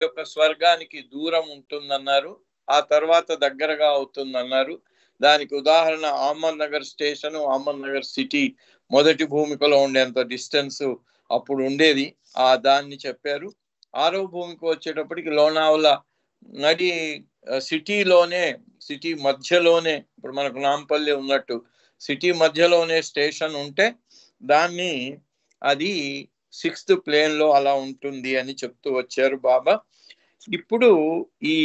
యొక్క స్వర్గానికి దూరం ఉంటుందన్నారు, ఆ తర్వాత దగ్గరగా అవుతుందన్నారు. దానికి ఉదాహరణ అహ్మద్ నగర్ స్టేషన్, అహ్మద్ నగర్ సిటీ మొదటి భూమికలో ఉండేంత డిస్టెన్స్ అప్పుడు ఉండేది, దాన్ని చెప్పారు. ఆరో భూమికి వచ్చేటప్పటికి లోనావల నడి సిటీలోనే, సిటీ మధ్యలోనే, ఇప్పుడు మనకు నాంపల్లి ఉన్నట్టు సిటీ మధ్యలోనే స్టేషన్ ఉంటే దాన్ని అది 6th ప్లేన్ లో అలా ఉంటుంది అని చెప్తూ వచ్చారు బాబా. ఇప్పుడు ఈ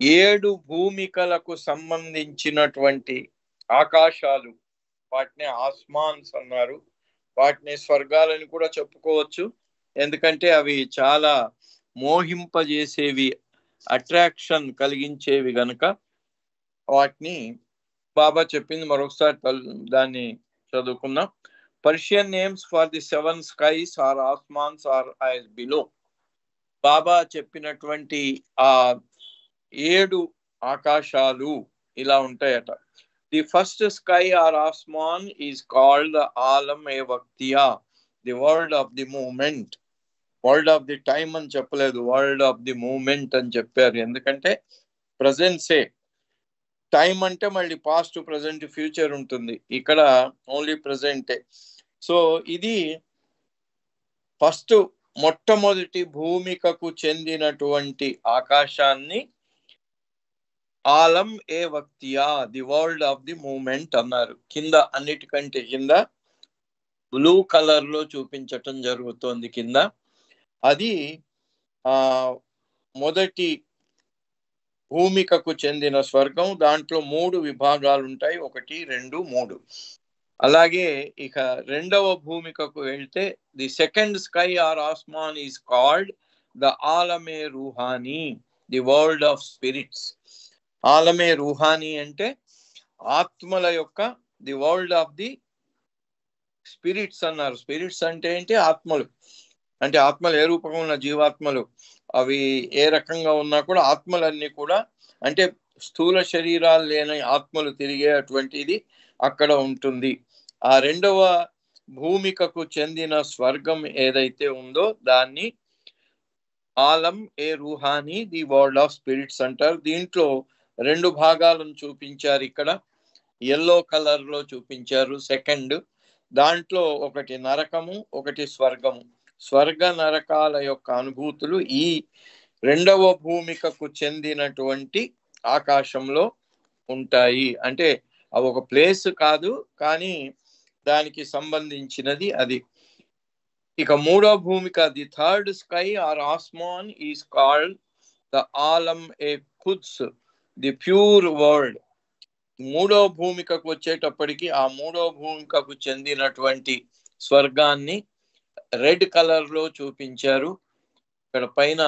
7 భూమికలకు సంబంధించినటువంటి ఆకాశాలు, వాటిని ఆస్మాన్స్ అన్నారు. వాటిని స్వర్గాలని కూడా చెప్పుకోవచ్చు, ఎందుకంటే అవి చాలా మోహింపజేసేవి, అట్రాక్షన్ కలిగించేవి గనక వాటిని బాబా చెప్పింది మరొకసారి దాన్ని చదువుకుందాం. Persian names for the 7 skies or ఆస్మాన్స్ ఆర్ యాజ్ బిలో. బాబా చెప్పినటువంటి ఆ 7 ఆకాశాలు ఇలా ఉంటాయట. ది ఫస్ట్ స్కై ఆర్ ఆస్మాన్ ఈజ్ కాల్డ్ ద ఆలం ఏ వక్తియా, the world of the moment. World of the time అని చెప్పలేదు, వరల్డ్ ఆఫ్ ది మూమెంట్ అని చెప్పారు. ఎందుకంటే ప్రజెన్సే, టైం అంటే మళ్ళీ పాస్ట్, ప్రజెంట్, ఫ్యూచర్ ఉంటుంది, ఇక్కడ ఓన్లీ ప్రజెంటే. సో ఇది ఫస్ట్ మొట్టమొదటి భూమికకు చెందినటువంటి ఆకాశాన్ని ఆలం ఏ వక్తియా, the world of the moment అన్నారు. కింద అన్నిటికంటే కింద బ్లూ కలర్ లో చూపించటం జరుగుతోంది కింద. అది మొదటి భూమికకు చెందిన స్వర్గం. దాంట్లో 3 విభాగాలు ఉంటాయి, 1, 2, 3. అలాగే ఇక రెండవ భూమికకు వెళ్తే ది సెకండ్ స్కై ఆర్ ఆస్మాన్ ఈజ్ కాల్డ్ ద ఆలమే రూహానీ, ది వరల్డ్ ఆఫ్ స్పిరిట్స్. ఆలమే రూహానీ అంటే ఆత్మల యొక్క, the world of the spirits అన్నారు. స్పిరిట్స్ అంటే ఏంటి? ఆత్మలు. అంటే ఆత్మలు ఏ రూపంగా ఉన్న జీవాత్మలు, అవి ఏ రకంగా ఉన్నా కూడా ఆత్మలన్నీ కూడా, అంటే స్థూల శరీరాలు లేని ఆత్మలు తిరిగే అటువంటిది అక్కడ ఉంటుంది. ఆ రెండవ భూమికకు చెందిన స్వర్గం ఏదైతే ఉందో దాన్ని ఆలం ఏ రూహానీ, ది వరల్డ్ ఆఫ్ స్పిరిట్స్ అంటారు. దీంట్లో 2 భాగాలను చూపించారు. ఇక్కడ ఎల్లో కలర్ లో చూపించారు. సెకండ్ దాంట్లో ఒకటి నరకము, ఒకటి స్వర్గము. స్వర్గ నరకాల యొక్క అనుభూతులు ఈ రెండవ భూమికకు చెందినటువంటి ఆకాశంలో ఉంటాయి. అంటే అవి ఒక ప్లేస్ కాదు, కానీ దానికి సంబంధించినది అది. ఇక మూడో భూమిక, ది థర్డ్ స్కై ఆర్ ఆస్మాన్ ఈజ్ కాల్డ్ ద ఆలం ఏ ఖుద్స్, ది ప్యూర్ వరల్డ్. మూడో భూమికకు వచ్చేటప్పటికి ఆ మూడో భూమికకు చెందినటువంటి స్వర్గాన్ని రెడ్ కలర్ లో చూపించారు. ఇక్కడ పైన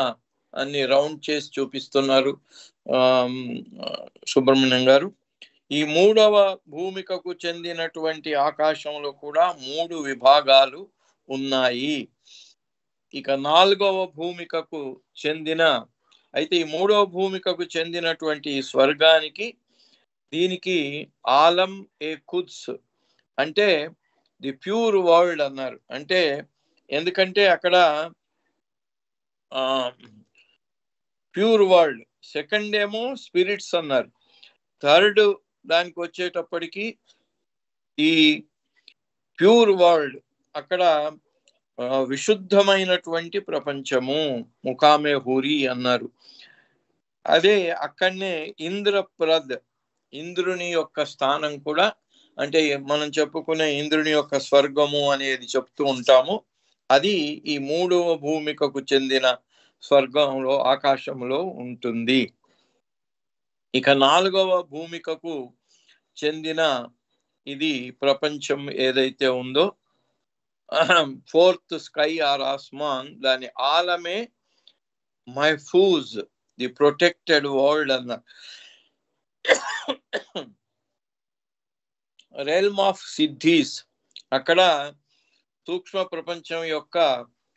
అన్ని రౌండ్ చేసి చూపిస్తున్నారు సుబ్రహ్మణ్యం గారు. ఈ మూడవ భూమికకు చెందినటువంటి ఆకాశంలో కూడా 3 విభాగాలు ఉన్నాయి. ఇక నాలుగవ భూమికకు చెందిన, అయితే ఈ మూడవ భూమికకు చెందినటువంటి స్వర్గానికి, దీనికి ఆలం ఏ ఖుద్స్ అంటే ది ప్యూర్ వరల్డ్ అన్నారు. అంటే ఎందుకంటే అక్కడ ప్యూర్ వరల్డ్, సెకండ్ ఏమో స్పిరిట్స్ అన్నారు, థర్డ్ దానికి వచ్చేటప్పటికి ఈ ప్యూర్ వరల్డ్, అక్కడ విశుద్ధమైనటువంటి ప్రపంచము, ముకామే హూరి అన్నారు. అదే అక్కడనే ఇంద్రప్రద్, ఇంద్రుని యొక్క స్థానం కూడా, అంటే మనం చెప్పుకునే ఇంద్రుని యొక్క స్వర్గము అనేది చెప్తూ ఉంటాము, అది ఈ మూడవ భూమికకు చెందిన స్వర్గంలో, ఆకాశంలో ఉంటుంది. ఇక నాలుగవ భూమికకు చెందిన ఇది ప్రపంచం ఏదైతే ఉందో, ఫోర్త్ స్కై ఆర్ ఆస్మాన్, దాని ఆలమే మహఫూజ్, ది ప్రొటెక్టెడ్ వరల్డ్ అన్న. రెల్మ్ ఆఫ్ సిద్ధీస్, అక్కడ సూక్ష్మ ప్రపంచం యొక్క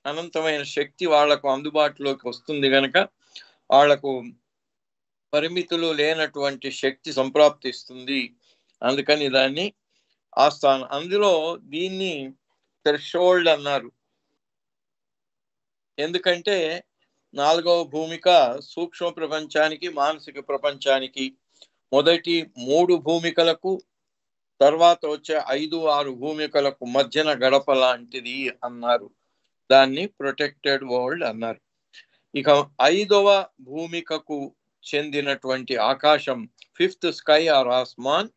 అనంతమైన శక్తి వాళ్లకు అందుబాటులోకి వస్తుంది గనక వాళ్లకు పరిమితులు లేనటువంటి శక్తి సంప్రాప్తిస్తుంది. అందుకని దాన్ని ఆస్థానం, అందులో దీన్ని థ్రెషోల్డ్ అన్నారు. ఎందుకంటే 4వ భూమిక సూక్ష్మ ప్రపంచానికి, మానసిక ప్రపంచానికి. మొదటి 3 భూమికలకు, తర్వాత వచ్చే 5-6 భూమికలకు మధ్యన గడప లాంటిది అన్నారు. దాన్ని ప్రొటెక్టెడ్ వరల్డ్ అన్నారు. ఇక 5వ భూమికకు చెందినటువంటి ఆకాశం, 5th స్కై ఆర్ ఆస్మాన్,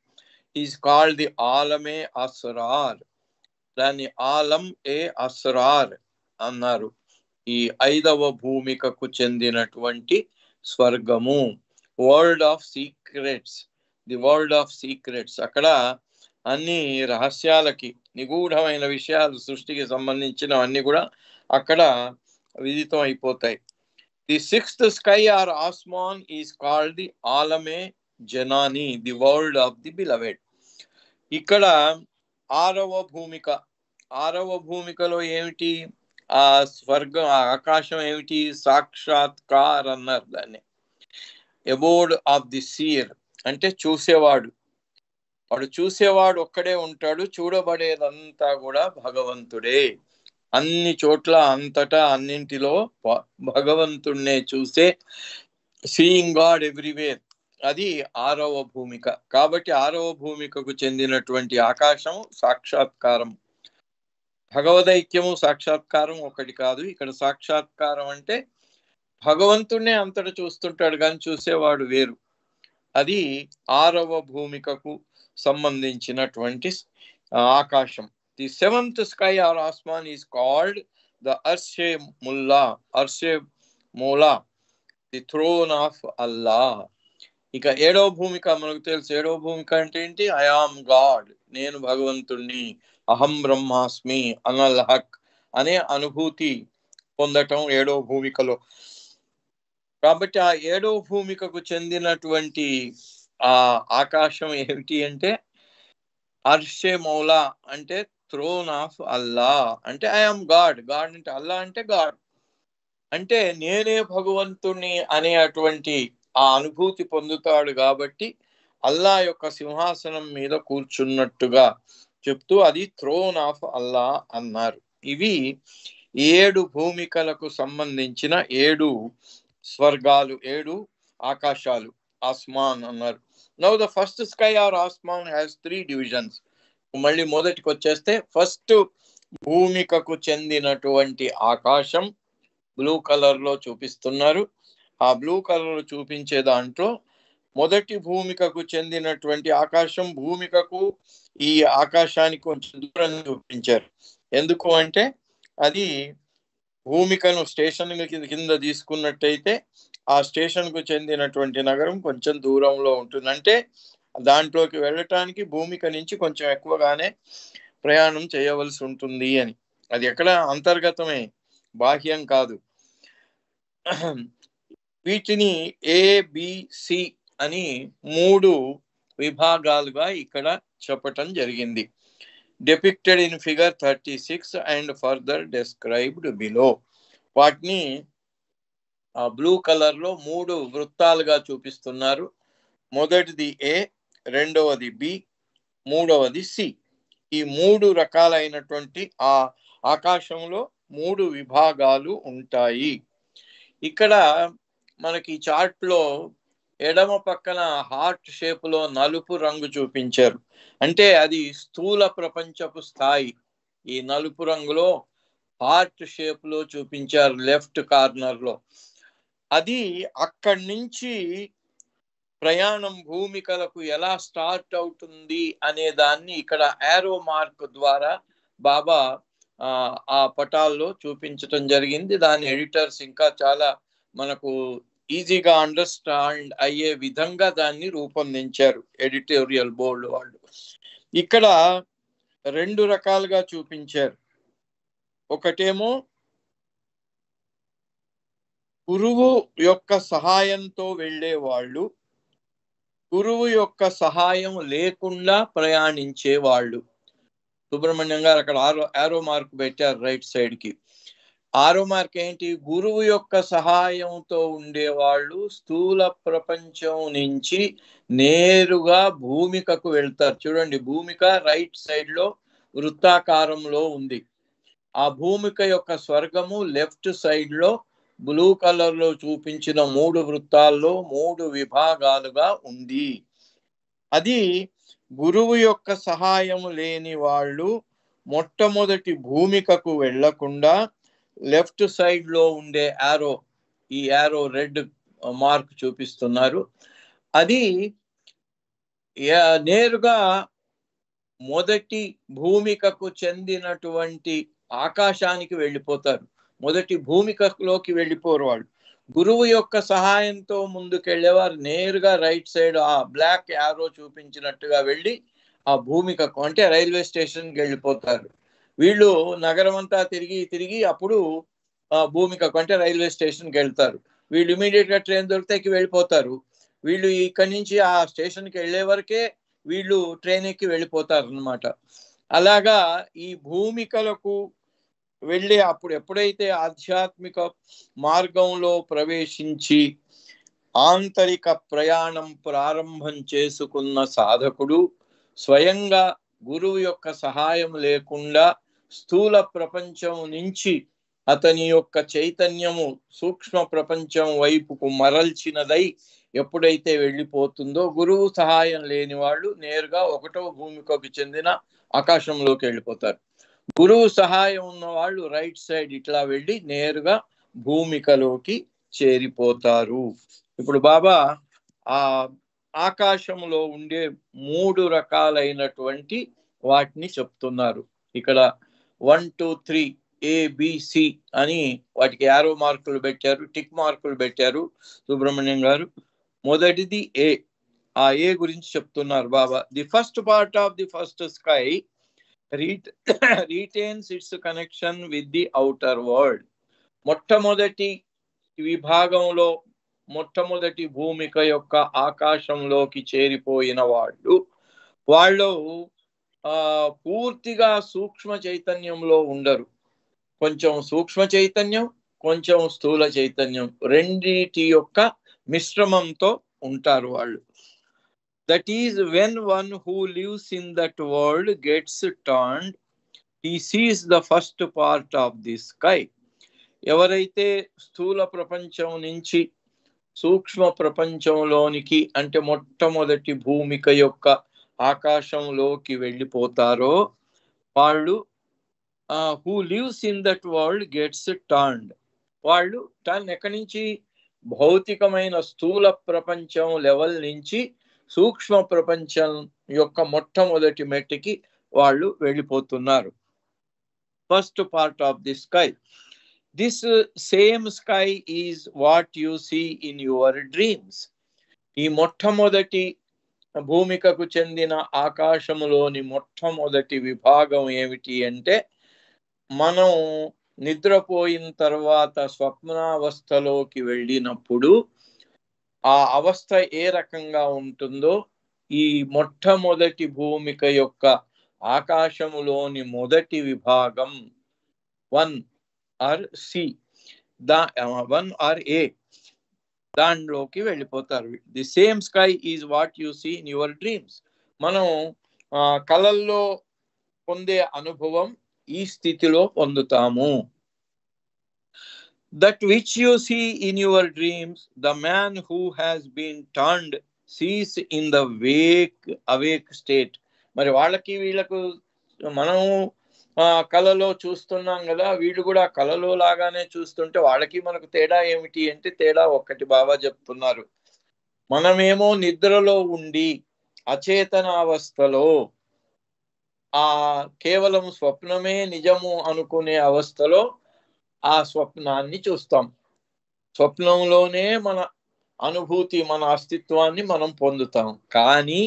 ఈజ్ కాల్డ్ ది ఆలమే అస్రార్. దాన్ని ఆలం ఏ అస్రార్ అన్నారు. ఈ 5వ భూమికకు చెందినటువంటి స్వర్గము, world of secrets, the world of secrets. అక్కడ అన్ని రహస్యాలకి, నిగూఢమైన విషయాలు, సృష్టికి సంబంధించినవన్నీ కూడా అక్కడ విదితం అయిపోతాయి. ది 6th స్కై ఆర్ ఆస్మాన్ ఈజ్ కాల్డ్ ది ఆలమే జనాని, the world of the beloved. ఇక్కడ 6వ భూమిక, 6వ భూమికలో ఏమిటి? ఆ స్వర్గం, ఆ ఆకాశం ఏమిటి? సాక్షాత్కార్ అన్నారు దాన్ని. అబోర్డ్ ఆఫ్ ది సీర్ అంటే చూసేవాడు. వాడు చూసేవాడు ఒక్కడే ఉంటాడు, చూడబడేదంతా కూడా భగవంతుడే. అన్ని చోట్ల, అంతటా, అన్నింటిలో భగవంతుణ్ణే చూసే, సీయింగ్ గాడ్ ఎవ్రీవేర్, అది 6వ భూమిక. కాబట్టి 6వ భూమికకు చెందినటువంటి ఆకాశం సాక్షాత్కారం. భగవదైక్యము, సాక్షాత్కారం ఒకటి కాదు. ఇక్కడ సాక్షాత్కారం అంటే భగవంతుణ్ణే అంతటా చూస్తుంటాడు కానీ చూసేవాడు వేరు. అది 6వ భూమికకు సంబంధించినటువంటి ఆకాశం. ది 7th స్కై ఆర్ ఆస్మాన్ ఈజ్ కాల్డ్ ద అర్షే ముల్లా, అర్షే మూలా, ది థ్రోన్ ఆఫ్ అల్లా. ఇక 7వ భూమిక మనకు తెలుసు. 7వ భూమిక అంటే ఏంటి? ఐ ఆమ్ గాడ్, నేను భగవంతుణ్ణి, అహం బ్రహ్మాస్మి, అనల్ హక్ అనే అనుభూతి పొందటం 7వ భూమికలో. కాబట్టి ఆ 7వ భూమికకు చెందినటువంటి ఆ ఆకాశం ఏమిటి అంటే అర్షే మౌలా, అంటే థ్రోన్ ఆఫ్ అల్లా, అంటే ఐ ఆమ్ గాడ్. గాడ్ అంటే అల్లా అంటే గాడ్, అంటే నేనే భగవంతుణ్ణి అనే అటువంటి ఆ అనుభూతి పొందుతాడు. కాబట్టి అల్లా యొక్క సింహాసనం మీద కూర్చున్నట్టుగా చెప్తూ అది థ్రోన్ ఆఫ్ అల్లా అన్నారు. ఇవి 7 భూమికలకు సంబంధించిన 7 స్వర్గాలు, 7 ఆకాశాలు, ఆస్మాన్ అన్నారు. Now the first sky or ఆస్మాన్ హ్యాస్ 3 divisions. మళ్ళీ మొదటికి వచ్చేస్తే, ఫస్ట్ భూమికకు చెందినటువంటి ఆకాశం బ్లూ కలర్ లో చూపిస్తున్నారు. ఆ బ్లూ కలర్ లో చూపించే దాంట్లో మొదటి భూమికకు చెందినటువంటి ఆకాశం, భూమికకు ఈ ఆకాశానికి కొంచెం దూరం చూపించారు. ఎందుకు అంటే అది భూమికను స్టేషన్ కింద తీసుకున్నట్టయితే ఆ స్టేషన్ కు చెందినటువంటి నగరం కొంచెం దూరంలో ఉంటుంది. అంటే దాంట్లోకి వెళ్ళటానికి భూమిక నుంచి కొంచెం ఎక్కువగానే ప్రయాణం చేయవలసి ఉంటుంది అని. అది ఎక్కడ అంతర్గతమే, బాహ్యం కాదు. వీటిని ABC అని 3 విభాగాలుగా ఇక్కడ చెప్పటం జరిగింది. depicted in figure 36 and further described below. వాటిని బ్లూ కలర్ లో 3 వృత్తాలుగా చూపిస్తున్నారు. మొదటిది A, రెండవది B, మూడవది C. ఈ 3 రకాలైనటువంటి ఆ ఆకాశంలో 3 విభాగాలు ఉంటాయి. ఇక్కడ మనకి చార్ట్ లో ఎడమ పక్కన హార్ట్ షేప్ లో నలుపు రంగు చూపించారు. అంటే అది స్థూల ప్రపంచపు స్థాయి. ఈ నలుపు రంగులో హార్ట్ షేప్ లో చూపించారు లెఫ్ట్ కార్నర్ లో. అది అక్కడి నుంచి ప్రయాణం భూమికలకు ఎలా స్టార్ట్ అవుతుంది అనే దాన్ని ఇక్కడ యారో మార్క్ ద్వారా బాబా ఆ పటాల్లో చూపించటం జరిగింది. దాని ఎడిటర్స్ ఇంకా చాలా మనకు ఈజీగా అండర్స్టాండ్ అయ్యే విధంగా దాన్ని రూపొందించారు ఎడిటోరియల్ బోర్డు వాళ్ళు. ఇక్కడ 2 రకాలుగా చూపించారు. ఒకటేమో గురువు యొక్క సహాయంతో వెళ్ళే వాళ్ళు, గురువు యొక్క సహాయం లేకుండా ప్రయాణించే వాళ్ళు. సుబ్రహ్మణ్యం గారు అక్కడ ఆరో మార్క్ పెట్టారు రైట్ సైడ్ కి. ఆరో మార్క్ ఏంటి? గురువు యొక్క సహాయంతో ఉండేవాళ్ళు స్థూల ప్రపంచం నుంచి నేరుగా భూమికకు వెళ్తారు. చూడండి, భూమిక రైట్ సైడ్ లో వృత్తాకారంలో ఉంది. ఆ భూమిక యొక్క స్వర్గము లెఫ్ట్ సైడ్ లో బ్లూ కలర్ లో చూపించిన 3 వృత్తాల్లో 3 విభాగాలుగా ఉంది. అది గురువు యొక్క సహాయము లేని వాళ్ళు మొట్టమొదటి భూమికకు వెళ్లకుండా లెఫ్ట్ సైడ్ లో ఉండే యారో, ఈ యారో రెడ్ మార్క్ చూపిస్తున్నారు, అది నేరుగా మొదటి భూమికకు చెందినటువంటి ఆకాశానికి వెళ్ళిపోతారు. మొదటి భూమికలోకి వెళ్ళిపోరు వాళ్ళు. గురువు యొక్క సహాయంతో ముందుకెళ్ళేవారు నేరుగా రైట్ సైడ్ ఆ బ్లాక్ యారో చూపించినట్టుగా వెళ్ళి ఆ భూమికకు అంటే రైల్వే స్టేషన్కి వెళ్ళిపోతారు. వీళ్ళు నగరం అంతా తిరిగి అప్పుడు భూమికకు అంటే రైల్వే స్టేషన్కి వెళ్తారు. వీళ్ళు ఇమీడియట్ గా ట్రైన్ దొరికితే వెళ్ళిపోతారు. వీళ్ళు ఇక్కడి నుంచి ఆ స్టేషన్కి వెళ్లే వరకే వీళ్ళు ట్రైన్ ఎక్కి వెళ్ళిపోతారు అన్నమాట. అలాగా ఈ భూమికలకు వెళ్ళి అప్పుడు ఎప్పుడైతే ఆధ్యాత్మిక మార్గంలో ప్రవేశించి ఆంతరిక ప్రయాణం ప్రారంభం చేసుకున్న సాధకుడు స్వయంగా గురువు యొక్క సహాయం లేకుండా స్థూల ప్రపంచం నుంచి అతని యొక్క చైతన్యము సూక్ష్మ ప్రపంచం వైపుకు మరల్చినదై ఎప్పుడైతే వెళ్ళిపోతుందో, గురువు సహాయం లేని వాళ్ళు నేరుగా 1వ భూమికకు చెందిన ఆకాశంలోకి వెళ్ళిపోతారు. గురువు సహాయం ఉన్న వాళ్ళు రైట్ సైడ్ ఇట్లా వెళ్ళి నేరుగా భూమికలోకి చేరిపోతారు. ఇప్పుడు బాబా ఆ ఆకాశంలో ఉండే 3 రకాలైనటువంటి వాటిని చెప్తున్నారు. ఇక్కడ 1, 2, 3 ABC అని వాటికి యారో మార్కులు పెట్టారు, టిక్ మార్కులు పెట్టారు సుబ్రహ్మణ్యం గారు. మొదటిది ఏ. ఆ ఏ గురించి చెప్తున్నారు Baba. The first part of the first sky retains its connection with the outer world. మొట్టమొదటి విభాగంలో మొట్టమొదటి భూమిక యొక్క ఆకాశంలోకి చేరిపోయిన వాళ్ళు పూర్తిగా సూక్ష్మ చైతన్యంలో ఉండరు. కొంచెం సూక్ష్మ చైతన్యం, కొంచెం స్థూల చైతన్యం, రెండిటి యొక్క మిశ్రమంతో ఉంటారు వాళ్ళు. That is when one who lives in that world gets turned, he sees the first part of the sky. ఎవరైతే స్థూల ప్రపంచం నుంచి సూక్ష్మ ప్రపంచంలోనికి అంటే మొట్టమొదటి భూమిక యొక్క ఆకాశంలోకి వెళ్ళిపోతారో వాళ్ళు who lives in that world gets turned. వాళ్ళు టర్న్ ఎక్కడి నుంచి, భౌతికమైన స్థూల ప్రపంచం లెవెల్ నుంచి సూక్ష్మ ప్రపంచం యొక్క మొట్టమొదటి మెట్టుకి వాళ్ళు వెళ్ళిపోతున్నారు. First part of the sky. This same sky is what you see in your dreams. ఈ మొట్టమొదటి భూమికకు చెందిన ఆకాశములోని మొట్టమొదటి విభాగం ఏమిటి అంటే, మనం నిద్రపోయిన తర్వాత స్వప్నావస్థలోకి వెళ్ళినప్పుడు ఆ అవస్థ ఏ రకంగా ఉంటుందో ఈ మొట్టమొదటి భూమిక యొక్క ఆకాశములోని మొదటి విభాగం 1 or C, 1 or A, దానిలోకి వెళ్ళిపోతారు. The same sky is what you see in your dreams. మనం కలల్లో పొందే అనుభవం ఈ స్థితిలో పొందుతాము. That which you see in your dreams, the man who has been turned sees in the awake state. మరి వాళ్ళకి వీళ్ళకు మనం కలలో చూస్తున్నాం కదా, వీళ్ళు కూడా కలలో లాగానే చూస్తుంటే వాళ్ళకి మనకు తేడా ఏమిటి అంటే, తేడా ఒక్కటి బాబా చెప్తున్నారు. మనమేమో నిద్రలో ఉండి అచేతనావస్థలో కేవలం స్వప్నమే నిజము అనుకునే అవస్థలో ఆ స్వప్నాన్ని చూస్తాం. స్వప్నంలోనే మన అనుభూతి, మన అస్తిత్వాన్ని మనం పొందుతాం. కానీ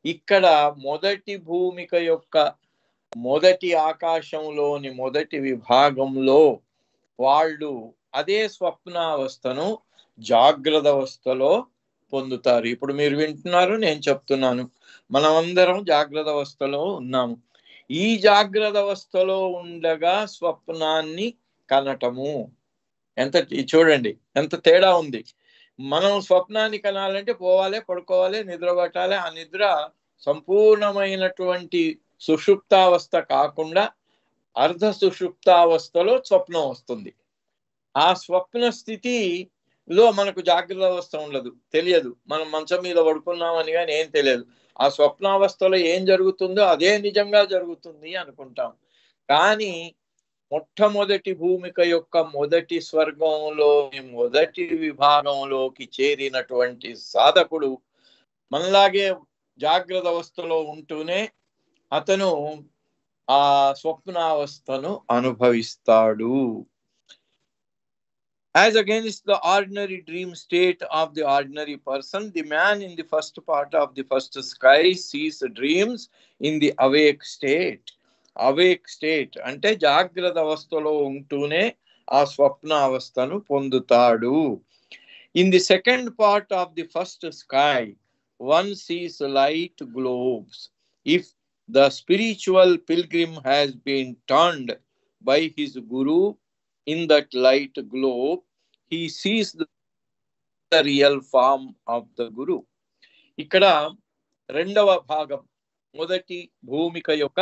ఇక్కడ మొదటి భూమిక యొక్క మొదటి ఆకాశంలోని మొదటి విభాగంలో వాళ్ళు అదే స్వప్నావస్థను జాగ్రత్త అవస్థలో పొందుతారు. ఇప్పుడు మీరు వింటున్నారు, నేను చెప్తున్నాను. మనమందరం జాగ్రత్త అవస్థలో ఉన్నాము. ఈ జాగ్రత్త అవస్థలో ఉండగా స్వప్నాన్ని కనటము చూడండి ఎంత తేడా ఉంది. మనం స్వప్నాన్ని కనాలంటే పోవాలి, పడుకోవాలి, నిద్ర పట్టాలి. ఆ నిద్ర సంపూర్ణమైనటువంటి సుషుప్తావస్థ కాకుండా అర్ధ సుషుప్తావస్థలో స్వప్నం వస్తుంది. ఆ స్వప్న స్థితిలో మనకు జాగ్రత్త అవస్థ ఉండదు, తెలియదు. మనం మంచం మీద పడుకున్నామని కానీ ఏం తెలియదు. ఆ స్వప్నావస్థలో ఏం జరుగుతుందో అదే నిజంగా జరుగుతుంది అనుకుంటాం. కానీ మొట్టమొదటి భూమిక యొక్క మొదటి స్వర్గంలోని మొదటి విభాగంలోకి చేరినటువంటి సాధకుడు మనలాగే జాగ్రత్త అవస్థలో ఉంటూనే అతను ఆ స్వప్నావస్థను అనుభవిస్తాడు. As against the ordinary dream state of the ordinary person, the man in the first part of the first sky sees dreams in the awake state. Awake state అంటే జాగ్రత్త అవస్థలో ఉంటూనే ఆ స్వప్న అవస్థను పొందుతాడు. In the second part of the first sky, one sees light globes. If the spiritual pilgrim has been turned by his guru in that light globe, he sees the real form of the guru. ఇక్కడ రెండవ భాగం, మొదటి భూమిక యొక్క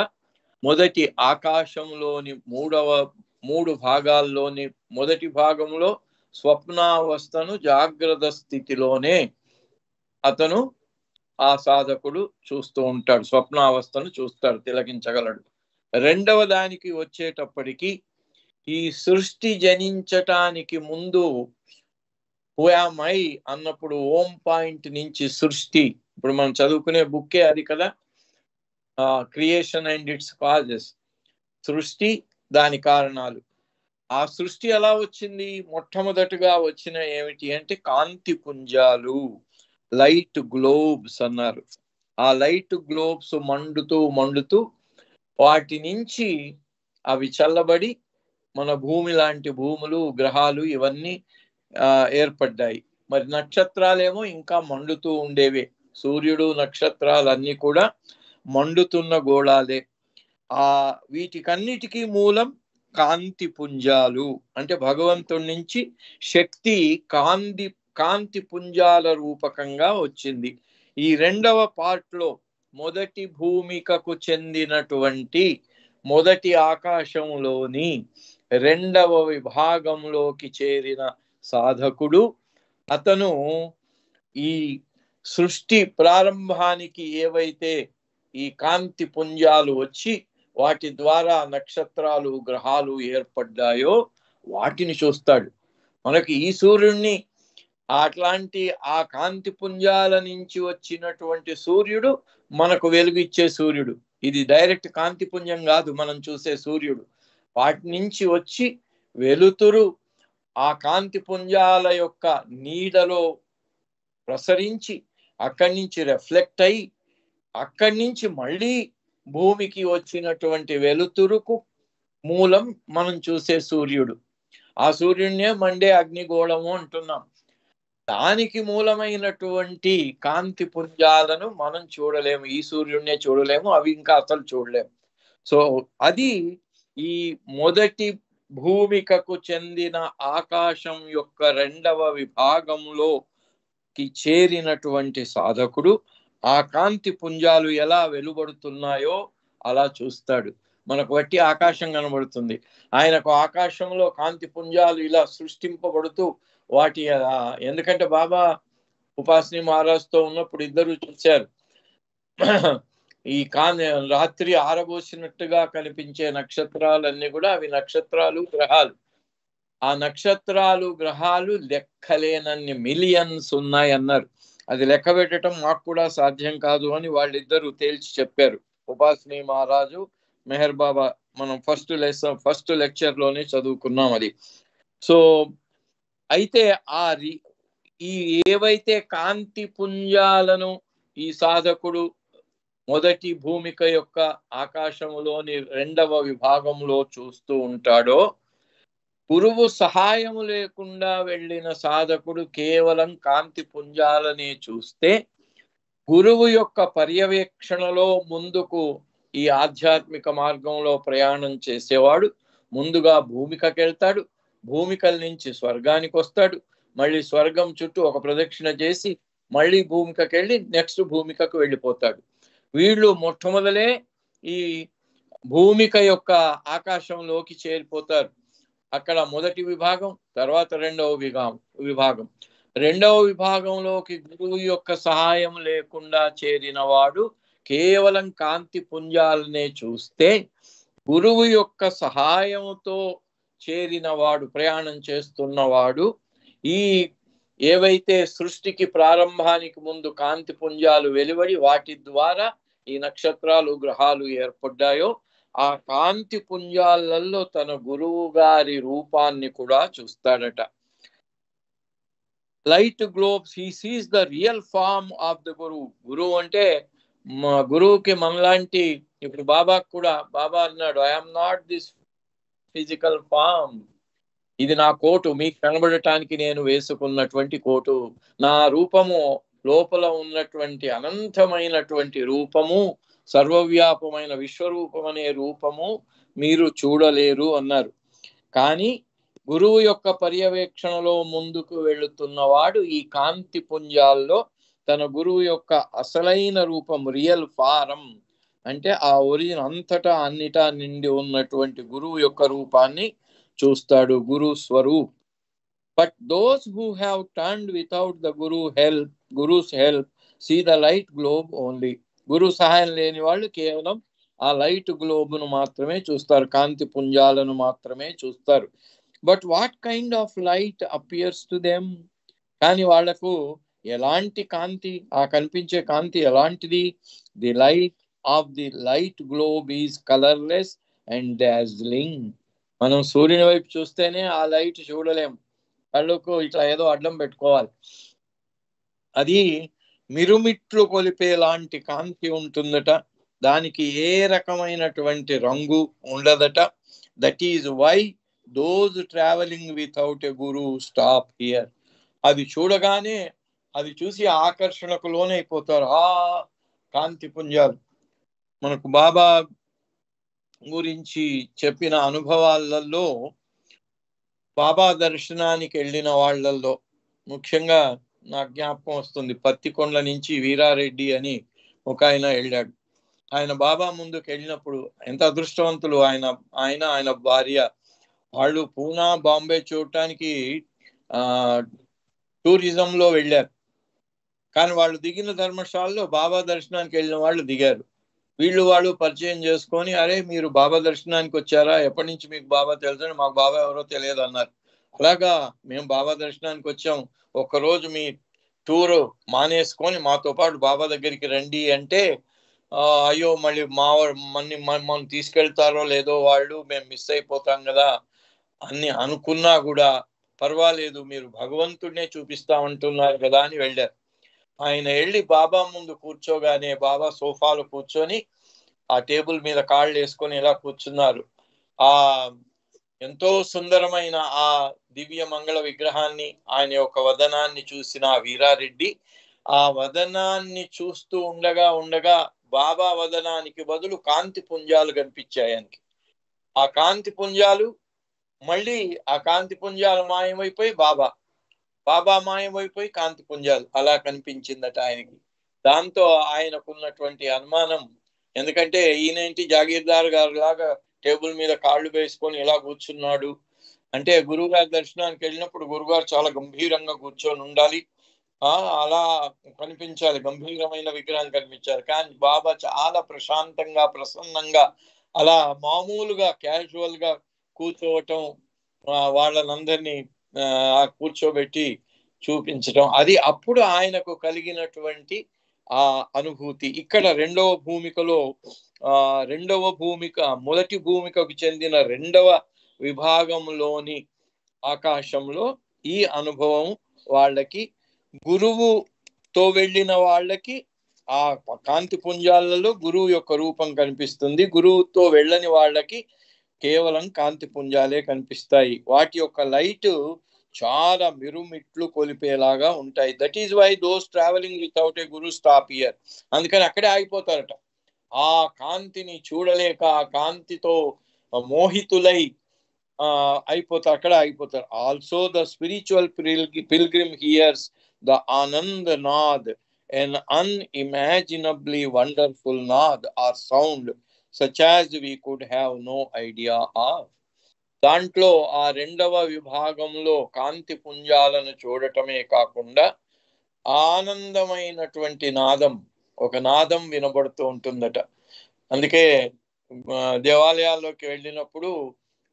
మొదటి ఆకాశంలోని మూడు భాగాల్లోని మొదటి భాగంలో స్వప్నావస్థను జాగ్రత్త స్థితిలోనే అతను ఆ సాధకుడు చూస్తూ ఉంటాడు, స్వప్నావస్థను చూస్తాడు, తిలకించగలడు. రెండవ దానికి వచ్చేటప్పటికి ఈ సృష్టి జనించటానికి ముందు హుయామై అన్నప్పుడు ఓం పాయింట్ నుంచి సృష్టి, ఇప్పుడు మనం చదువుకునే బుక్కే అది కదా, క్రియేషన్ అండ్ ఇట్స్ కాజెస్, సృష్టి దాని కారణాలు. ఆ సృష్టి ఎలా వచ్చింది? మొట్టమొదటిగా వచ్చిన ఏమిటి అంటే కాంతి పుంజాలు, లైట్ గ్లోబ్స్ అన్నారు. ఆ లైట్ గ్లోబ్స్ మండుతూ వాటి నుంచి అవి చల్లబడి మన భూమి లాంటి భూములు, గ్రహాలు ఇవన్నీ ఏర్పడ్డాయి. మరి నక్షత్రాలేమో ఇంకా మండుతూ ఉండేవే. సూర్యుడు, నక్షత్రాలన్నీ కూడా మండుతున్న గోళాలే. వీటికన్నిటికీ మూలం కాంతి పుంజాలు. అంటే భగవంతుడి నుంచి శక్తి కాంతి పుంజాల రూపకంగా వచ్చింది. ఈ రెండవ పార్ట్లో మొదటి భూమికకు చెందినటువంటి మొదటి ఆకాశంలోని రెండవ విభాగంలోకి చేరిన సాధకుడు అతను ఈ సృష్టి ప్రారంభానికి ఏవైతే ఈ కాంతి పుంజాలు వచ్చి వాటి ద్వారా నక్షత్రాలు, గ్రహాలు ఏర్పడ్డాయో వాటిని చూస్తాడు. మనకి ఈ సూర్యుడిని అట్లాంటి ఆ కాంతి పుంజాల నుంచి వచ్చినటువంటి సూర్యుడు మనకు వెలుగిచ్చే సూర్యుడు. ఇది డైరెక్ట్ కాంతి పుంజం కాదు మనం చూసే సూర్యుడు. వాటి నుంచి వచ్చి వెలుతురు ఆ కాంతి పుంజాల యొక్క నీడలో ప్రసరించి అక్కడి నుంచి రిఫ్లెక్ట్ అయి అక్కడి నుంచి మళ్ళీ భూమికి వచ్చినటువంటి వెలుతురుకు మూలం మనం చూసే సూర్యుడు. ఆ సూర్యుడినే మండే అగ్నిగోళము అంటున్నాం. దానికి మూలమైనటువంటి కాంతి పుంజాలను మనం చూడలేము, ఈ సూర్యుడినే చూడలేము, అవి ఇంకా అసలు చూడలేము. సో అది ఈ మొదటి భూమికకు చెందిన ఆకాశం యొక్క రెండవ విభాగంలోకి చేరినటువంటి సాధకుడు ఆ కాంతి పుంజాలు ఎలా వెలువడుతున్నాయో అలా చూస్తాడు. మనకు వట్టి ఆకాశం కనబడుతుంది, ఆయనకు ఆకాశంలో కాంతి పుంజాలు ఇలా సృష్టింపబడుతూ వాటి ఎందుకంటే బాబా ఉపాసని మహారాజ్తో ఉన్నప్పుడు ఇద్దరు చూశారు. ఈ రాత్రి ఆరబోసినట్టుగా కనిపించే నక్షత్రాలన్నీ కూడా అవి నక్షత్రాలు, గ్రహాలు. ఆ నక్షత్రాలు, గ్రహాలు లెక్కలేనన్ని మిలియన్స్ ఉన్నాయి అన్నారు. అది లెక్క పెట్టడం మాకు కూడా సాధ్యం కాదు అని వాళ్ళిద్దరూ తేల్చి చెప్పారు, ఉపాసని మహారాజు, మెహర్ బాబా. మనం ఫస్ట్ లెక్చర్లోనే చదువుకున్నాం అది. సో అయితే ఈ ఏవైతే కాంతి పుంజాలను ఈ సాధకుడు మొదటి భూమిక యొక్క ఆకాశంలోని రెండవ విభాగంలో చూస్తూ ఉంటాడో, గురువు సహాయము లేకుండా వెళ్ళిన సాధకుడు కేవలం కాంతి పుంజాలనే చూస్తే గురువు యొక్క పర్యవేక్షణలో ముందుకు ఈ ఆధ్యాత్మిక మార్గంలో ప్రయాణం చేసేవాడు ముందుగా భూమికకి వెళ్తాడు, భూమికల నుంచి స్వర్గానికి వస్తాడు, మళ్ళీ స్వర్గం చుట్టూ ఒక ప్రదక్షిణ చేసి మళ్ళీ భూమికకి వెళ్ళి నెక్స్ట్ భూమికకు వెళ్ళిపోతాడు. వీళ్ళు మొట్టమొదలే ఈ భూమిక యొక్క ఆకాశంలోకి చేరిపోతారు. అక్కడ మొదటి విభాగం, తర్వాత విభాగం. రెండవ విభాగంలోకి గురువు యొక్క సహాయం లేకుండా చేరిన వాడు కేవలం కాంతి పుంజాలనే చూస్తే, గురువు యొక్క సహాయంతో చేరిన వాడు, ప్రయాణం చేస్తున్నవాడు, ఈ ఏవైతే సృష్టికి ప్రారంభానికి ముందు కాంతి పుంజాలు వెలువడి వాటి ద్వారా ఈ నక్షత్రాలు గ్రహాలు ఏర్పడ్డాయో ఆ కాంతి పుంజాలలో తన గురువు గారి రూపాన్ని కూడా చూస్తాడట. Light globes, he sees the real form of the గురువు. గురువు అంటే గురువుకి మనలాంటి, ఇప్పుడు బాబాకు కూడా బాబా అన్నాడు, I'm not this physical form, ఇది నా కోటు, మీకు కనబడటానికి నేను వేసుకున్నటువంటి కోటు. నా రూపము లోపల ఉన్నటువంటి అనంతమైనటువంటి రూపము, సర్వవ్యాపమైన విశ్వరూపం అనే రూపము మీరు చూడలేరు అన్నారు. కానీ గురువు యొక్క పర్యవేక్షణలో ముందుకు వెళుతున్నవాడు ఈ కాంతి పుంజాల్లో తన గురువు యొక్క అసలైన రూపం, రియల్ ఫారం అంటే ఆ ఒరిజిన్, అంతటా అన్నిటా నిండి ఉన్నటువంటి గురువు యొక్క రూపాన్ని చూస్తాడు, గురు స్వరూప్. But those who have turned without the guru's help see the light globe only. గురు సహాయం లేని వాళ్ళు కేవలం ఆ లైట్ గ్లోబ్ను మాత్రమే చూస్తారు, కాంతి పుంజాలను మాత్రమే చూస్తారు. But what kind of light appears to them? కానీ వాళ్లకు ఎలాంటి కాంతి, ఆ కనిపించే కాంతి ఎలాంటిది? The light of the light globe is colourless and dazzling. మనం సూర్యుని వైపు చూస్తేనే ఆ లైట్ చూడలేం, కళ్ళకు ఇట్లా ఏదో అడ్డం పెట్టుకోవాలి. అది మిరుమిట్లు కొలిపే లాంటి కాంతి ఉంటుందట, దానికి ఏ రకమైనటువంటి రంగు ఉండదట. That is why those travelling without a guru stop here. అది చూడగానే, అది చూసి ఆకర్షణకు లోనైపోతారు ఆ కాంతి పుంజాలు. మనకు బాబా గురించి చెప్పిన అనుభవాలలో, బాబా దర్శనానికి వెళ్ళిన వాళ్ళల్లో ముఖ్యంగా నా జ్ఞాపకం వస్తుంది, పత్తికొండల నుంచి వీరారెడ్డి అని ఒక ఆయన వెళ్ళాడు. ఆయన బాబా ముందుకు వెళ్ళినప్పుడు ఎంత అదృష్టవంతులు, ఆయన భార్య, వాళ్ళు పూనా బాంబే చూడటానికి టూరిజంలో వెళ్ళారు. కానీ వాళ్ళు దిగిన ధర్మశాలలో బాబా దర్శనానికి వెళ్ళిన వాళ్ళు దిగారు. వాళ్ళు పరిచయం చేసుకొని, అరే మీరు బాబా దర్శనానికి వచ్చారా, ఎప్పటి నుంచి మీకు బాబా తెలుసు? మాకు బాబా ఎవరో తెలియదు అన్నారు. అలాగా, మేము బాబా దర్శనానికి వచ్చాం, ఒక్కరోజు మీ టూర్ మానేసుకొని మాతో పాటు బాబా దగ్గరికి రండి అంటే, అయ్యో మళ్ళీ మనం తీసుకెళ్తారో లేదో వాళ్ళు, మేము మిస్ అయిపోతాం కదా అని అనుకున్నా కూడా పర్వాలేదు, మీరు భగవంతుడినే చూపిస్తామంటున్నారు కదా అని వెళ్ళారు. ఆయన వెళ్ళి బాబా ముందు కూర్చోగానే, బాబా సోఫాలో కూర్చొని ఆ టేబుల్ మీద కాళ్ళు వేసుకొని ఇలా కూర్చున్నారు. ఆ ఎంతో సుందరమైన ఆ దివ్య మంగళ విగ్రహాన్ని, ఆయన యొక్క వదనాన్ని చూసిన వీరారెడ్డి, ఆ వదనాన్ని చూస్తూ ఉండగా బాబా వదనానికి బదులు కాంతి పుంజాలు కనిపించాయి ఆయనకి. ఆ కాంతి పుంజాలు మళ్ళీ, ఆ కాంతి పుంజాలు మాయమైపోయి బాబా మాయమైపోయి కాంతి పుంజాలు అలా కనిపించిందట ఆయనకి. దాంతో ఆయనకున్నటువంటి అనుమానం, ఎందుకంటే ఈయనేంటి జాగీర్దార్ గారు లాగా టేబుల్ మీద కాళ్ళు వేసుకొని ఇలా కూర్చున్నాడు అంటే, గురువుగారి దర్శనానికి వెళ్ళినప్పుడు గురుగారు చాలా గంభీరంగా కూర్చొని ఉండాలి, అలా కనిపించాలి, గంభీరమైన విగ్రహం కనిపించాలి. కానీ బాబా చాలా ప్రశాంతంగా, ప్రసన్నంగా, అలా మామూలుగా క్యాజువల్ గా కూర్చోవటం, వాళ్ళనందరినీ కూర్చోబెట్టి చూపించటం, అది అప్పుడు ఆయనకు కలిగినటువంటి ఆ అనుభూతి. ఇక్కడ రెండవ భూమిక మొదటి భూమికకు చెందిన రెండవ విభాగంలోని ఆకాశంలో ఈ అనుభవం వాళ్ళకి, గురువుతో వెళ్ళిన వాళ్ళకి ఆ కాంతి పుంజాలలో గురువు యొక్క రూపం కనిపిస్తుంది, గురువుతో వెళ్ళని వాళ్ళకి కేవలం కాంతి పుంజాలే కనిపిస్తాయి. వాటి యొక్క లైట్ చాలా మిరుమిట్లు కొలిపేలాగా ఉంటాయి. That is why those travelling without a guru stop here. అందుకని అక్కడే ఆగిపోతారట. ఆ కాంతిని చూడలేక, ఆ కాంతితో మోహితులై అక్కడ ఆగిపోతారు. Also the spiritual pilgrim hears the Anand Naad, an unimaginably wonderful naad or sound such as we could have no idea of. దాంట్లో ఆ రెండవ విభాగంలో కాంతి పుంజాలను చూడటమే కాకుండా ఆనందమైనటువంటి నాదం, ఒక నాదం వినబడుతూ ఉంటుందట. అందుకే దేవాలయాల్లోకి వెళ్ళినప్పుడు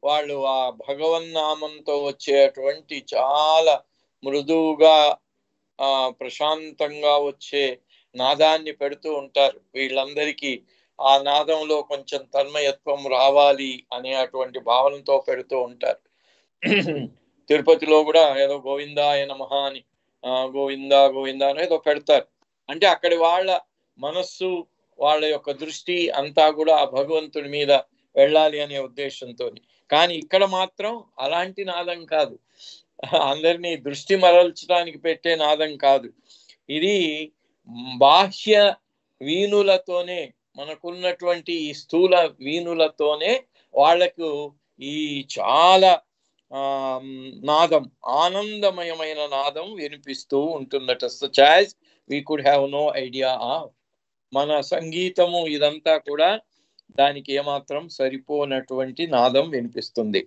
వాళ్ళు ఆ భగవన్నామంతో వచ్చేటువంటి చాలా మృదువుగా ప్రశాంతంగా వచ్చే నాదాన్ని పెడుతూ ఉంటారు. వీళ్ళందరికీ ఆ నాదంలో కొంచెం తన్మయత్వం రావాలి అనే అటువంటి భావనతో పెడుతూ ఉంటారు. తిరుపతిలో కూడా ఏదో గోవిందాయ నమః అని గోవిందా గోవిందా అని ఏదో పెడతారు. అంటే అక్కడి వాళ్ళ మనస్సు, వాళ్ళ యొక్క దృష్టి అంతా కూడా ఆ భగవంతుడి మీద వెళ్ళాలి అనే ఉద్దేశంతో. కానీ ఇక్కడ మాత్రం అలాంటి నాదం కాదు, అందరినీ దృష్టి మరల్చడానికి పెట్టే నాదం కాదు. ఇది బాహ్య వీణులతోనే, మనకున్నటువంటి ఈ స్థూల వీణులతోనే వాళ్లకు ఈ చాలా నాదం, ఆనందమయమైన నాదం వినిపిస్తూ ఉంటుందట. Such as we could have no idea of. మన సంగీతము ఇదంతా కూడా దానికి ఏమాత్రం సరిపోనటువంటి నాదం వినిపిస్తుంది.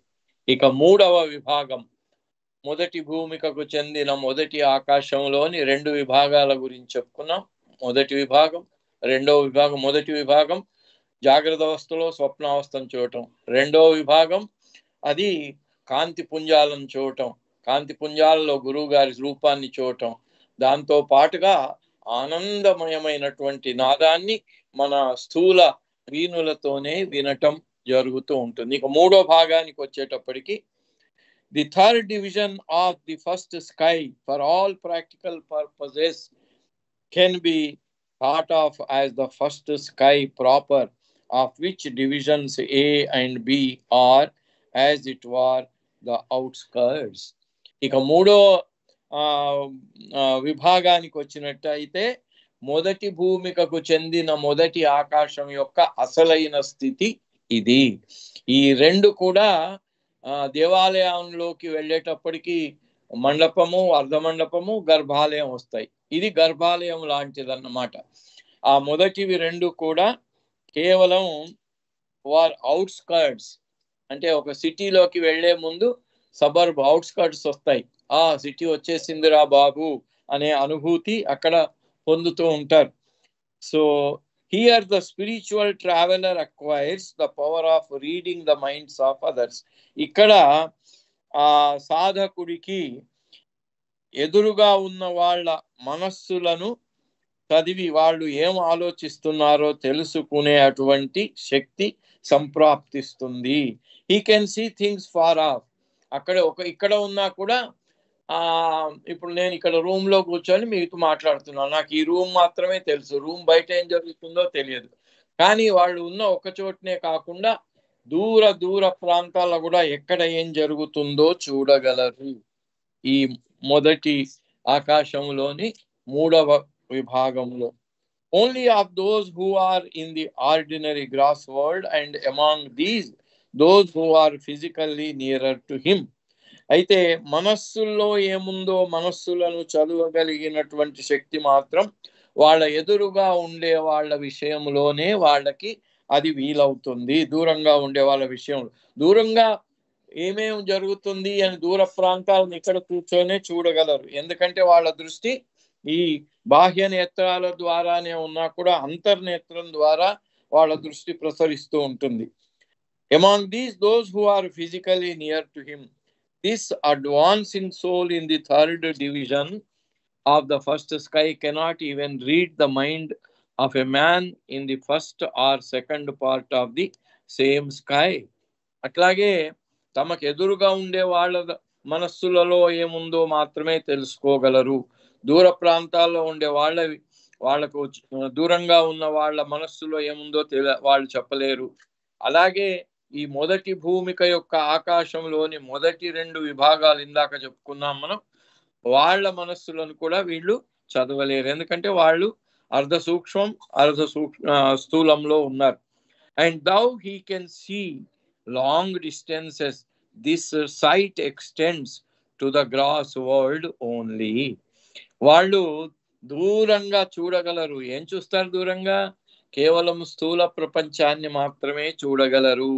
ఇక మూడవ విభాగం, మొదటి భూమికకు చెందిన మొదటి ఆకాశంలోని రెండు విభాగాల గురించి చెప్పుకున్నాం. మొదటి విభాగం, రెండవ విభాగం. మొదటి విభాగం జాగ్రత్త అవస్థలో స్వప్నావస్థను చూడటం. రెండవ విభాగం అది కాంతి పుంజాలను చూడటం, కాంతి పుంజాలలో గురువు గారి రూపాన్ని చూడటం. దాంతో పాటుగా ఆనందమయమైనటువంటి నాదాన్ని మన స్థూల వీణులతోనే వినటం జరుగుతూ ఉంటుంది. ఇక మూడో భాగానికి వచ్చేటప్పటికి, the third division of the first sky for all practical purposes can be thought of as the first sky proper, of which divisions A and B are as it were the outskirts. ఇక మూడో విభాగానికి వచ్చినట్టయితే మొదటి భూమికకు చెందిన మొదటి ఆకాశం యొక్క అసలైన స్థితి ఇది. ఈ రెండు కూడా దేవాలయంలోకి వెళ్ళేటప్పటికి మండపము, అర్ధమండపము, గర్భాలయం వస్తాయి. ఇది గర్భాలయం లాంటిదన్నమాట. ఆ మొదటివి రెండు కూడా కేవలం అవుట్స్కర్ట్స్, అంటే ఒక సిటీలోకి వెళ్లే ముందు సబర్బ్ అవుట్స్కర్ట్స్ వస్తాయి. ఆ సిటీ వచ్చేసిందిరా బాబు అనే అనుభూతి అక్కడ పొందుతూ ఉంటారు. So here the spiritual traveler acquires the power of reading the minds of others. ఇక్కడ సాధకుడికి ఎదురుగా ఉన్న వాళ్ళ మనస్సులను చదివి వాళ్ళు ఏం ఆలోచిస్తున్నారో తెలుసుకునే అటువంటి శక్తి సంప్రాప్తిస్తుంది. he can see things far off. ఇక్కడ ఉన్నా కూడా ఇప్పుడు నేను ఇక్కడ రూమ్ లో కూర్చొని మీతో మాట్లాడుతున్నాను, నాకు ఈ రూమ్ మాత్రమే తెలుసు, రూమ్ బయట ఏం జరుగుతుందో తెలియదు. కానీ వాళ్ళు ఉన్న ఒక చోటనే కాకుండా దూర దూర ప్రాంతాల్లో కూడా ఎక్కడ ఏం జరుగుతుందో చూడగలరు. ఈ మొదటి ఆకాశంలోని మూడవ విభాగంలో only of those who are in the ordinary gross world, and among these those who are physically nearer to him. అయితే మనస్సుల్లో ఏముందో మనస్సులను చదవగలిగినటువంటి శక్తి మాత్రం వాళ్ళ ఎదురుగా ఉండే వాళ్ళ విషయంలోనే వాళ్ళకి అది వీలవుతుంది. దూరంగా ఉండే వాళ్ళ విషయంలో, దూరంగా ఏమేమి జరుగుతుంది అని దూర ప్రాంతాలను ఇక్కడ కూర్చొనే చూడగలరు. ఎందుకంటే వాళ్ళ దృష్టి ఈ బాహ్య నేత్రాల ద్వారానే ఉన్నా కూడా అంతర్నేత్రం ద్వారా వాళ్ళ దృష్టి ప్రసరిస్తూ ఉంటుంది. among these those who are physically near to him, this advancing soul in the third division of the first sky cannot even read the mind of a man in the first or second part of the same sky. అట్లాగే తమకు ఎదురుగా ఉండే వాళ్ళ మనస్సులలో ఏముందో మాత్రమే తెలుసుకోగలరు. దూర ప్రాంతాల్లో ఉండే వాళ్లకు దూరంగా ఉన్న వాళ్ళ మనస్సులో ఏముందో వాళ్ళు చెప్పలేరు. అలాగే ఈ మొదటి భూమిక యొక్క ఆకాశంలోని మొదటి రెండు విభాగాలు ఇందాక చెప్పుకున్నాం మనం, వాళ్ళ మనస్సులను కూడా వీళ్ళు చదవలేరు. ఎందుకంటే వాళ్ళు అర్ధ సూక్ష్మం అర్ధ స్థూలంలో ఉన్నారు. And thou he can see long distances, this sight extends to the gross world only. వాళ్ళు దూరంగా చూడగలరు. ఏం చూస్తారు దూరంగా? కేవలం స్థూల ప్రపంచాన్ని మాత్రమే చూడగలరు.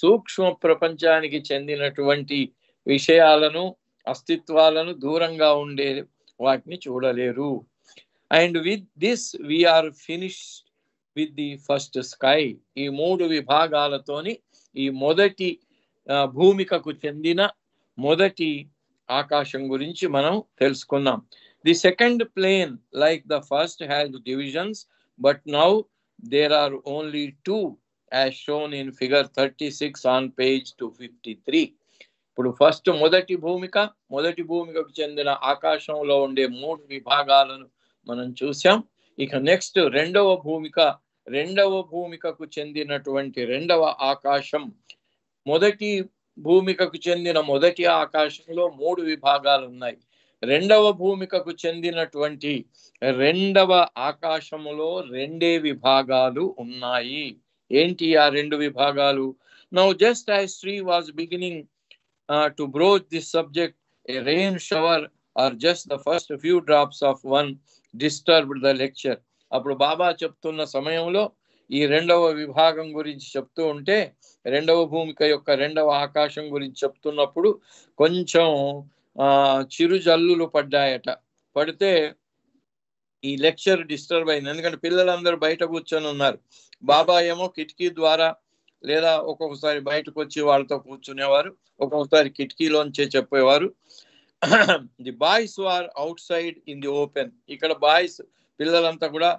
సూక్ష్మ ప్రపంచానికి చెందినటువంటి విషయాలను, అస్తిత్వాలను దూరంగా ఉండే వాటిని చూడలేరు. And with this we're finished with the first sky. ఈ 3 విభాగాలతోని ఈ మొదటి భూమికకు చెందిన మొదటి ఆకాశం గురించి మనం తెలుసుకున్నాం. The second plane like the first has divisions, but now there are only 2 as shown in figure 36 on page 253. ఇప్పుడు ఫస్ట్ మొదటి భూమికకు చెందిన ఆకాశంలో ఉండే 3 విభాగాలను మనం చూసాం. ఇక నెక్స్ట్ రెండవ భూమికకు చెందినటువంటి రెండవ ఆకాశం, మొదటి భూమికకు చెందిన మొదటి ఆకాశంలో 3 విభాగాలు ఉన్నాయి. రెండవ భూమికకు చెందినటువంటి రెండవ ఆకాశములో 2 విభాగాలు ఉన్నాయి. ఏంటి ఆ 2 విభాగాలు? Now just as Shri was beginning to broach this subject, a rain shower or just the first few drops of one disturbed the lecture. అప్పుడు బాబా చెప్తున్న సమయంలో ఈ రెండవ విభాగం గురించి చెప్తూ ఉంటే, రెండవ భూమిక యొక్క రెండవ ఆకాశం గురించి చెప్తున్నప్పుడు కొంచెం చిరుజల్లులు పడ్డాయట. పడితే ఈ లెక్చర్ డిస్టర్బ్ అయింది. ఎందుకంటే పిల్లలందరూ బయట కూర్చొని ఉన్నారు. బాబా ఏమో కిటికీ ద్వారా లేదా ఒక్కొక్కసారి బయటకు వచ్చి వాళ్ళతో కూర్చునేవారు, ఒక్కొక్కసారి కిటికీలోంచే చెప్పేవారు. The boys are outside in the open. ఇక్కడ బాయ్స్ పిల్లలంతా కూడా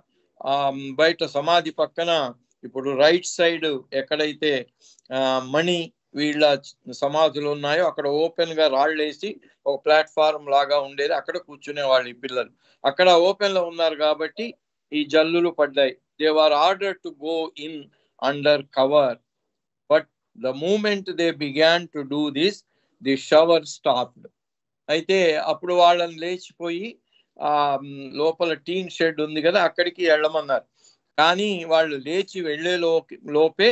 బయట సమాధి పక్కన, ఇప్పుడు రైట్ సైడ్ ఎక్కడైతే మణి వీళ్ళ సమాధులు ఉన్నాయో అక్కడ ఓపెన్ గా రాళ్ళేసి ఒక ప్లాట్ఫారం లాగా ఉండేది, అక్కడ కూర్చునే వాళ్ళు ఈ పిల్లలు. అక్కడ ఓపెన్ లో ఉన్నారు కాబట్టి ఈ జల్లులు పడ్డాయి. They were order to go in under cover, but the moment they began to do this, the shower stopped. అయితే అప్పుడు వాళ్ళని లేచిపోయి లోపల టీన్ షెడ్ ఉంది కదా, అక్కడికి వెళ్ళమన్నారు. కానీ వాళ్ళు లేచి వెళ్లే లోపే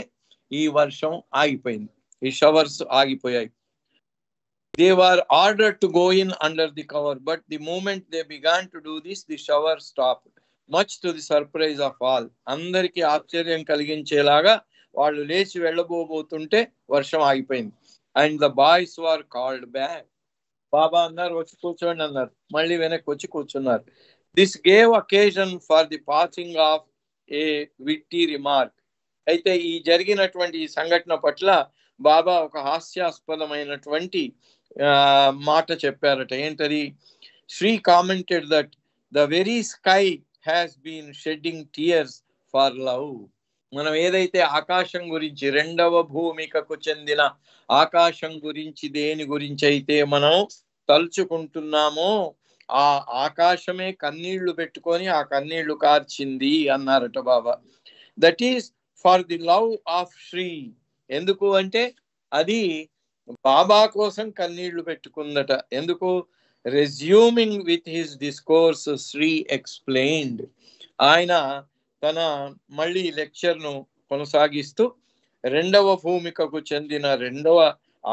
ఈ వర్షం ఆగిపోయింది, ఈ షవర్స్ ఆగిపోయాయి. They were ordered to go in under the cover, but the moment they began to do this, the shower stopped, much to the surprise of all. అందరికీ ఆశ్చర్యం కలిగించేలాగా వాళ్ళు లేచి వెళ్ళబోతుంటే వర్షం ఆగిపోయింది. And the boys were called back. బాబా అన్నారు వచ్చి కూర్చోండి అన్నారు, మళ్ళీ వెనక్కి వచ్చి కూర్చున్నారు. This gave occasion for the passing of a witty remark. అయితే ఈ జరిగినటువంటి ఈ సంఘటన పట్ల బాబా ఒక హాస్యాస్పదమైనటువంటి మాట చెప్పారట. ఏంటది? Shri commented that the very sky has been shedding tears for love. మనం ఏదైతే ఆకాశం గురించి, రెండవ భూమికకు చెందిన ఆకాశం గురించి, దేని గురించి అయితే మనం తలుచుకుంటున్నామో ఆ ఆకాశమే కన్నీళ్లు పెట్టుకొని ఆ కన్నీళ్లు కార్చింది అన్నారట Baba. That is for the love of Shri. ఎందుకు అంటే అది బాబా కోసం కన్నీళ్లు పెట్టుకుందట. ఎందుకు? Resuming with his discourse Shri explained. ఆయన తన మళ్ళీ లెక్చర్ను కొనసాగిస్తూ రెండవ భూమికకు చెందిన రెండవ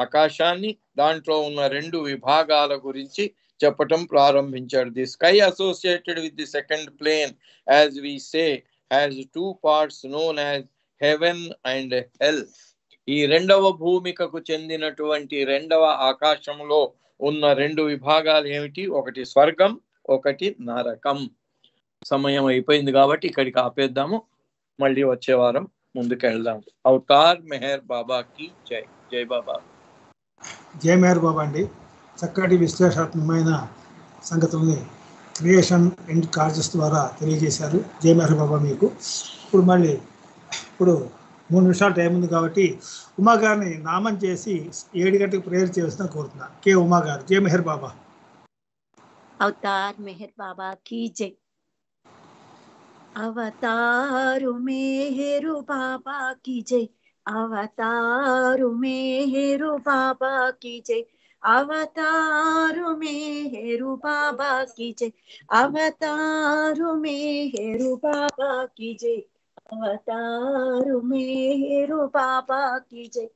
ఆకాశాన్ని, దాంట్లో ఉన్న 2 విభాగాల గురించి చెప్పటం ప్రారంభించాడు. The sky associated with the second plane as we say has 2 parts known as heaven and hell. ఈ రెండవ భూమికకు చెందినటువంటి రెండవ ఆకాశంలో ఉన్న 2 విభాగాలు ఏమిటి? ఒకటి స్వర్గం, ఒకటి నరకం. సమయం అయిపోయింది కాబట్టి ఇక్కడికి ఆపేద్దాము, మళ్ళీ వచ్చే వారం ముందుకు వెళ్దాం. అవతార్ మెహర్ బాబాకి జై. జై బాబా. జై మెహర్ బాబా అండి. చక్కటి విశ్లేషాత్మకమైన సంగతుల్ని క్రియేషన్ అండ్ కార్జెస్ ద్వారా తెలియజేశారు. జై మెహర్ బాబా మీకు. ఇప్పుడు 3 నిమిషాలు టైం ఉంది కాబట్టి ఉమా గారిని నామం చేసి 7 గంటలకు ప్రేయర్ చేస్తున్నా కోరుతున్నా. కే ఉమా గారు. జై మెహర్ బాబా. అవతార్ మెహర్ బాబా की जय. అవతారు మెహరు బాబా की जय. అవతారు మెహరు బాబా की जय. అవతారు మెహరు బాబా की जय. అవతారు మెహరు బాబా की जय. అవతారు మెహరు బాబా की जय.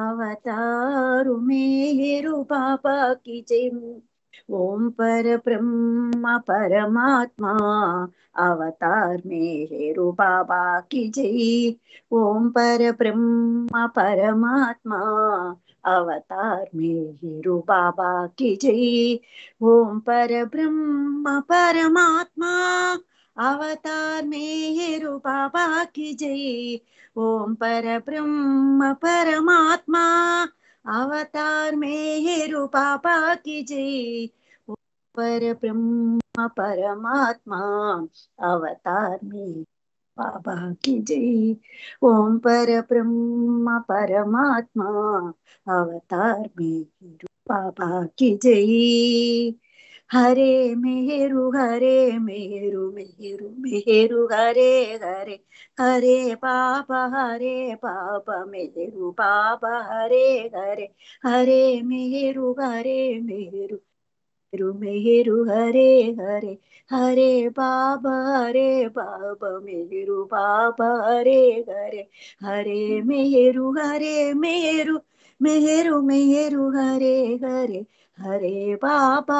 అవతారు మెహరు బాబా की जय. ओम पर ब्रह्म परमात्मा अवतार मेहेरु बाबा की जय। ओम पर ब्रह्म परमात्मा अवतार मेहेरु बाबा की जय। ओम पर ब्रह्म परमात्मा अवतार मेहेरु बाबा की जय। ओम पर ब्रह्म परमात्मा अवतार मेहेरु बाबा की जय। पर ब्रह्म परमात्मा अवतार में बाबा की जय। ओम पर ब्रह्म परमात्मा अवतार में बाबा की जय। हरे मेहरु हरे मेहरु मेहरु मेहरु हरे हरे हरे बाबा मेहरु बाबा हरे हरे हरे मेहरु मेहरु मेहरु हरे हरे हरे बाबा मेहरु बाबा हरे हरे हरे मेहरु मेहरु मेहरु मेहरु हरे हरे हरे बाबा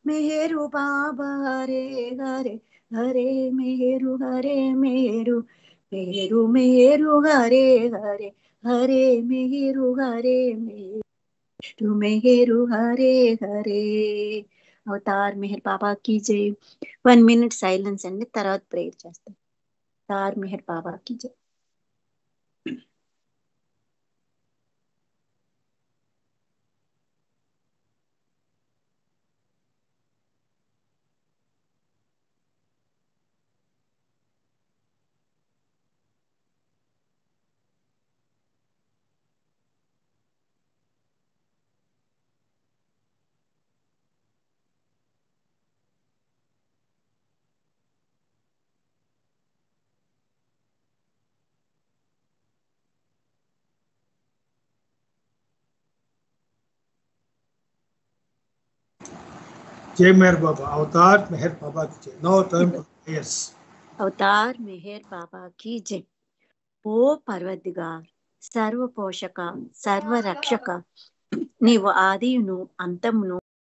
मेहरु बाबा हरे हरे हरे मेहरु मेहरु मेहरु मेहरु हरे हरे हरे मेहरु मेहरु हरे हरे। అవతార్ మెహర్ బాబా की जय। 1 minute సైలెన్స్ అండి, తర్వాత ప్రేయర్ చేస్తాం। అవతార్ మెహర్ బాబా की जय। जय मेहर बाबा, अवतार मेहर बाबा की जय। Now time for prayers. Avatar Meher Baba की जय। ఓ పర్వదిగార్, సర్వ పోషక సర్వ రక్షక, నీవు ఆదియును అంతమును